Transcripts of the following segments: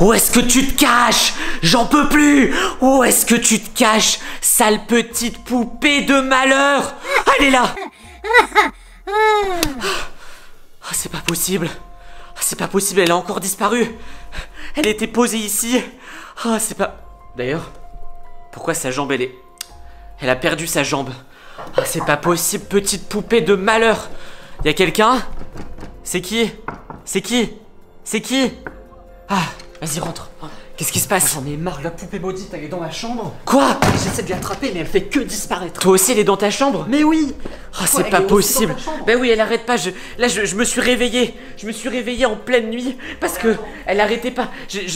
Où est-ce que tu te caches? J'en peux plus! Où est-ce que tu te caches, sale petite poupée de malheur? Elle est là! Ah, c'est pas possible! C'est pas possible, elle a encore disparu! Elle était posée ici! Ah, c'est pas... D'ailleurs, pourquoi sa jambe, elle a perdu sa jambe? Ah, c'est pas possible, petite poupée de malheur! Y'a quelqu'un? C'est qui? C'est qui? C'est qui? Ah, vas-y, rentre. Qu'est-ce qui se passe? J'en ai marre, la poupée maudite, elle est dans ma chambre. Quoi? J'essaie de l'attraper, mais elle fait que disparaître. Toi aussi, elle est dans ta chambre? Mais oui! Oh, c'est pas possible. Ben oui, elle arrête pas. Je me suis réveillé. Je me suis réveillé en pleine nuit parce que elle arrêtait pas.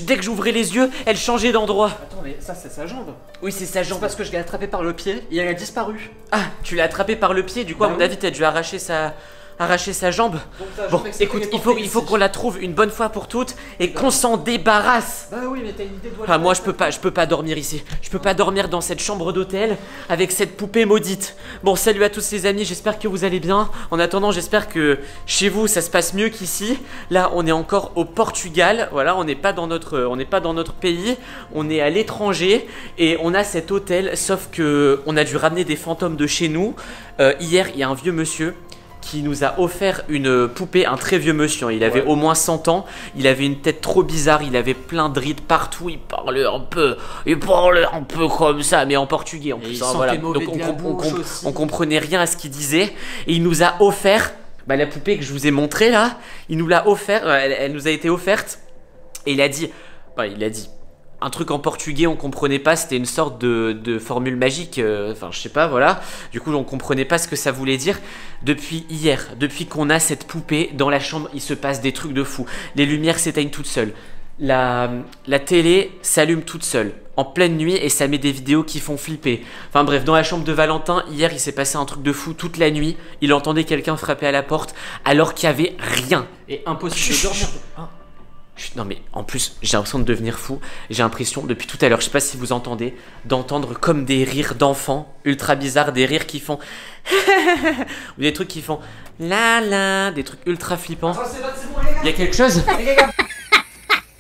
Dès que j'ouvrais les yeux, elle changeait d'endroit. Attends, mais ça, c'est sa jambe. Oui, c'est sa C'est jambe. parce que je l'ai attrapée par le pied et elle a disparu. Ah, tu l'as attrapée par le pied. Du coup, à Bah mon oui. avis, t'as dû arracher sa jambe. Donc, ta jambe Bon, exprès écoute, est il faut ici. qu'on la trouve une bonne fois pour toutes et qu'on s'en débarrasse. Bah oui, mais t'as une idée de Ah, moi je peux pas dormir ici. Je peux pas dormir dans cette chambre d'hôtel avec cette poupée maudite. Bon, salut à tous les amis, j'espère que vous allez bien. En attendant, j'espère que chez vous ça se passe mieux qu'ici. Là, on est encore au Portugal. Voilà, on n'est pas dans notre pays. On est à l'étranger et on a cet hôtel. Sauf que on a dû ramener des fantômes de chez nous. Hier, il y a un vieux monsieur qui nous a offert une poupée, un très vieux monsieur, hein. Il avait au moins 100 ans, il avait une tête trop bizarre, il avait plein de rides partout, il parlait un peu comme ça, mais en portugais en Et plus, il hein, sentait voilà. mauvais Donc de la bouche aussi. on comprenait rien à ce qu'il disait, et il nous a offert, la poupée que je vous ai montrée là, il nous l'a offert, elle nous a été offerte, et il a dit un truc en portugais, on comprenait pas, c'était une sorte de formule magique, enfin je sais pas, voilà. Du coup on comprenait pas ce que ça voulait dire. Depuis hier, depuis qu'on a cette poupée dans la chambre, il se passe des trucs de fou. Les lumières s'éteignent toutes seules. La télé s'allume toute seule en pleine nuit et ça met des vidéos qui font flipper. Enfin bref, dans la chambre de Valentin, hier il s'est passé un truc de fou toute la nuit. Il entendait quelqu'un frapper à la porte alors qu'il y avait rien. Et impossible de dormir. Non mais en plus j'ai l'impression de devenir fou. J'ai l'impression depuis tout à l'heure, je sais pas si vous entendez, d'entendre comme des rires d'enfants ultra bizarres, des rires qui font ou des trucs qui font la la, des trucs ultra flippants. Il y a quelque chose?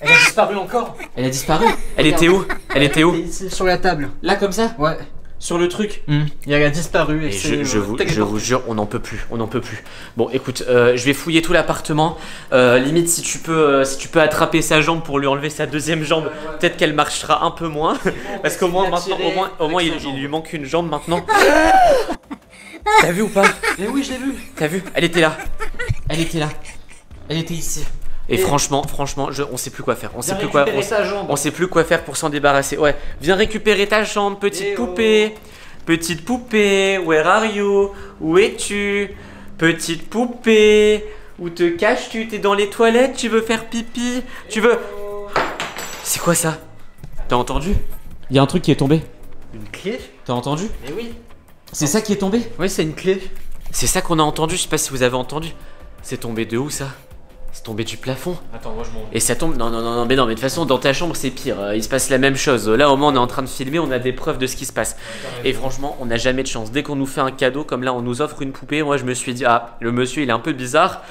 Elle a disparu encore. Elle a disparu. Elle était où? Elle était où? Ici, sur la table. Là comme ça? Ouais. Sur le truc? Et elle a disparu. Et Et je vous jure, on n'en peut plus, on n'en peut plus. Bon, écoute, je vais fouiller tout l'appartement. Limite, si tu peux attraper sa jambe pour lui enlever sa deuxième jambe, peut-être qu'elle marchera un peu moins, parce qu'au moins maintenant, au moins il lui manque une jambe maintenant. T'as vu ou pas? Mais oui, je l'ai vu. T'as vu? Elle était là. Elle était là. Elle était ici. Et franchement, on sait plus quoi faire. On sait plus quoi faire pour s'en débarrasser. Ouais, viens récupérer ta chambre, petite poupée. Petite poupée, where are you? Où es-tu? Petite poupée, où te caches-tu? T'es dans les toilettes, tu veux faire pipi? Tu veux... C'est quoi ça? T'as entendu? Il y a un truc qui est tombé. Une clé? T'as entendu? Mais oui. C'est ça qui est tombé? Oui, c'est une clé. C'est ça qu'on a entendu, je sais pas si vous avez entendu. C'est tombé de où ça? C'est tombé du plafond. Attends, moi je m'en vais. Et ça tombe. Non, mais de toute façon, dans ta chambre, c'est pire. Il se passe la même chose. Là, au moins, on est en train de filmer, on a des preuves de ce qui se passe. Et franchement, on n'a jamais de chance. Dès qu'on nous fait un cadeau, comme là, on nous offre une poupée, moi, je me suis dit, ah, le monsieur, il est un peu bizarre.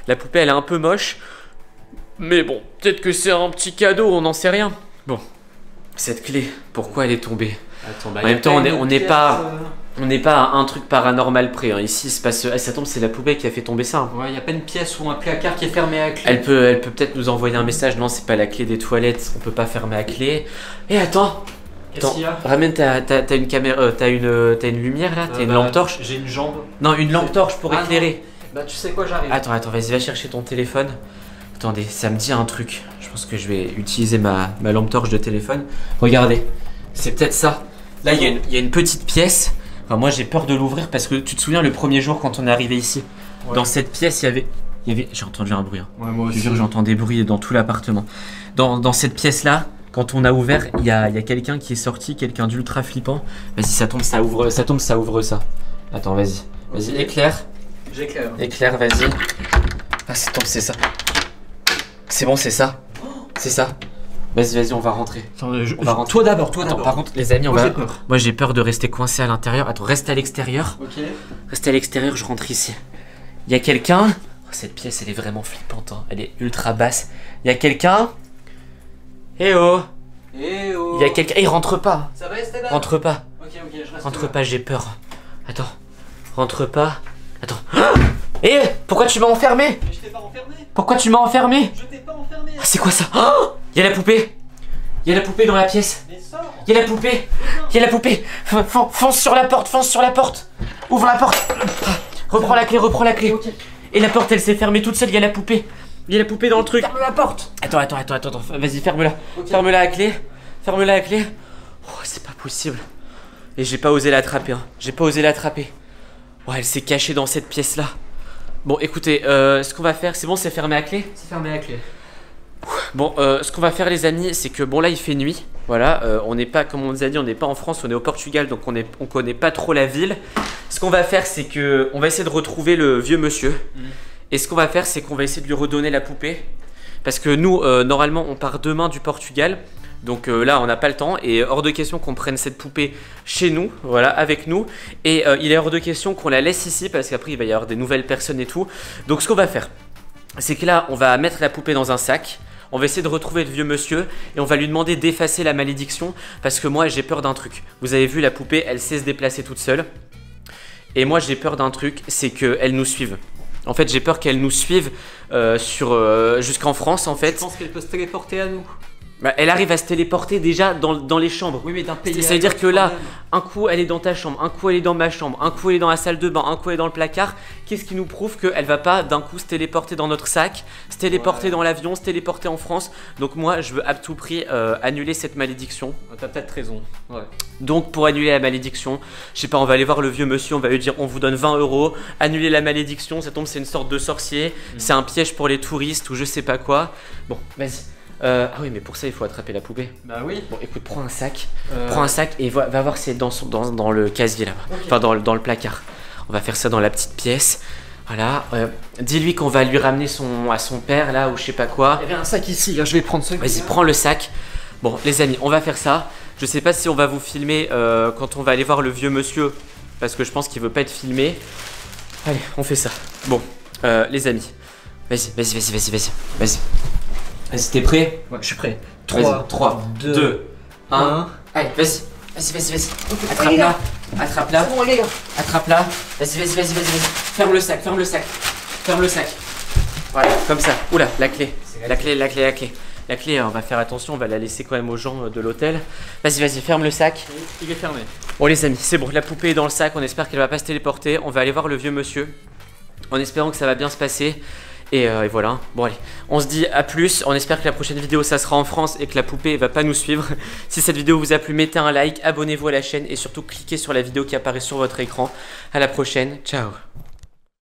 La poupée, elle est un peu moche. Mais bon, peut-être que c'est un petit cadeau, on n'en sait rien. Bon, cette clé, pourquoi elle est tombée? Attends, En même temps, on n'est pas à un truc paranormal près. Hein. Ici, il se passe. Ça tombe, c'est la poupée qui a fait tomber ça. Hein. Ouais, y a pas une pièce ou un placard qui est fermé à clé. Elle peut peut-être nous envoyer un message. Non, c'est pas la clé des toilettes. On peut pas fermer à clé. Et attends. Qu'est-ce qu'il y a? Ramène t'as une caméra, t'as une lumière là, t'as une lampe torche. J'ai une jambe. Non, une lampe torche pour éclairer. Bah tu sais quoi, j'arrive. Attends, vas-y, va chercher ton téléphone. Attendez, ça me dit un truc. Je pense que je vais utiliser ma lampe torche de téléphone. Regardez, c'est peut-être ça. Là, il y a une petite pièce. Enfin, moi, j'ai peur de l'ouvrir parce que tu te souviens le premier jour quand on est arrivé ici, dans cette pièce, il y avait. J'ai entendu un bruit. Hein. Ouais, moi Je te jure, j'entends des bruits dans tout l'appartement. Dans cette pièce-là, quand on a ouvert, il y a quelqu'un qui est sorti, quelqu'un d'ultra flippant. Vas-y, ça tombe, ça ouvre ça. Attends, vas-y, Ok. éclaire. J'éclaire. Éclaire, vas-y. Ah, c'est ça. C'est bon, c'est ça. C'est ça. Vas-y, on va rentrer. Attends, On va rentrer. toi d'abord. Attends, par contre, les amis, Moi, j'ai peur. Moi, j'ai peur de rester coincé à l'intérieur. Attends, reste à l'extérieur. Ok. Reste à l'extérieur, je rentre ici. Il y a quelqu'un. Oh, cette pièce, elle est vraiment flippante. Hein. Elle est ultra basse. Il y a quelqu'un. Eh oh. Eh oh. Il y a quelqu'un. Il rentre pas. Ça va Esteban? Rentre pas. Ok, je reste Rentre là. pas, j'ai peur. Attends. Rentre pas. Attends. Eh, pourquoi tu m'as enfermé? Mais je t'ai pas enfermé. Pourquoi tu m'as enfermé? Je t'ai pas enfermé. Ah, c'est quoi ça? Oh, il y a la poupée. Il y a la poupée dans la pièce. Mais sors. Il y a la poupée. Il y a la poupée. Fonce sur la porte, fonce sur la porte. Ouvre la porte. Reprends la clé, reprends la clé. Ok. Et la porte, elle s'est fermée toute seule. Il y a la poupée. Il y a la poupée dans le truc. Ferme la porte. Attends. Vas-y, ferme-la. Ok. Ferme-la à clé. Ferme-la à clé. Oh, c'est pas possible. Et j'ai pas osé l'attraper. Hein. J'ai pas osé l'attraper. Oh, elle s'est cachée dans cette pièce-là. Bon, écoutez, ce qu'on va faire, c'est bon, c'est fermé à clé? C'est fermé à clé. Bon, ce qu'on va faire, les amis, c'est que bon, là, il fait nuit. Voilà, on n'est pas, comme on nous a dit, on n'est pas en France, on est au Portugal, donc on connaît pas trop la ville. Ce qu'on va faire, c'est que on va essayer de retrouver le vieux monsieur. Et ce qu'on va faire, c'est qu'on va essayer de lui redonner la poupée. Parce que nous, normalement, on part demain du Portugal. Donc là, on n'a pas le temps. Et hors de question qu'on prenne cette poupée chez nous, voilà, avec nous. Et il est hors de question qu'on la laisse ici, parce qu'après, il va y avoir des nouvelles personnes et tout. Donc ce qu'on va faire, c'est que là, on va mettre la poupée dans un sac. On va essayer de retrouver le vieux monsieur et on va lui demander d'effacer la malédiction parce que moi j'ai peur d'un truc. Vous avez vu, la poupée, elle sait se déplacer toute seule. Et moi j'ai peur d'un truc, c'est qu'elle nous suive. En fait, j'ai peur qu'elle nous suive jusqu'en France en fait. Je pense qu'elle peut se téléporter à nous. Bah, elle arrive à se téléporter déjà dans les chambres. Oui, mais d'un pays. Ça veut dire que là, un coup elle est dans ta chambre, un coup elle est dans ma chambre, un coup elle est dans la salle de bain, un coup elle est dans le placard. Qu'est-ce qui nous prouve qu'elle va pas d'un coup se téléporter dans notre sac, se téléporter dans l'avion, se téléporter en France? Donc moi je veux à tout prix annuler cette malédiction. T'as peut-être raison. Ouais. Donc pour annuler la malédiction, je sais pas, on va aller voir le vieux monsieur, on va lui dire on vous donne 20 €, annuler la malédiction, ça tombe c'est une sorte de sorcier, c'est un piège pour les touristes ou je sais pas quoi. Bon, vas-y. Ah oui, mais pour ça il faut attraper la poupée. Bah oui. Bon, écoute, prends un sac et va voir si elle est dans le casier là-bas. Okay. Enfin, dans le placard. On va faire ça dans la petite pièce. Voilà. Dis-lui qu'on va lui ramener à son père là ou je sais pas quoi. Il y avait un sac ici, là, je vais prendre ce. Vas-y, prends le sac. Bon, les amis, on va faire ça. Je sais pas si on va vous filmer quand on va aller voir le vieux monsieur parce que je pense qu'il veut pas être filmé. Allez, on fait ça. Bon, les amis, vas-y. Vas-y, t'es prêt? Ouais, je suis prêt. 3, 2, 1. Allez, vas-y. Attrape-la. Attrape-la. Bon, les gars. Attrape-la. Vas-y. Ferme le sac. Voilà, comme ça. Oula, la clé. La clé, on va faire attention, on va la laisser quand même aux gens de l'hôtel. Vas-y, ferme le sac. Il est fermé. Bon les amis, c'est bon, la poupée est dans le sac, on espère qu'elle va pas se téléporter. On va aller voir le vieux monsieur en espérant que ça va bien se passer. Et voilà, bon allez, on se dit à plus, on espère que la prochaine vidéo ça sera en France et que la poupée va pas nous suivre. Si cette vidéo vous a plu, mettez un like, abonnez-vous à la chaîne et surtout cliquez sur la vidéo qui apparaît sur votre écran. À la prochaine, ciao.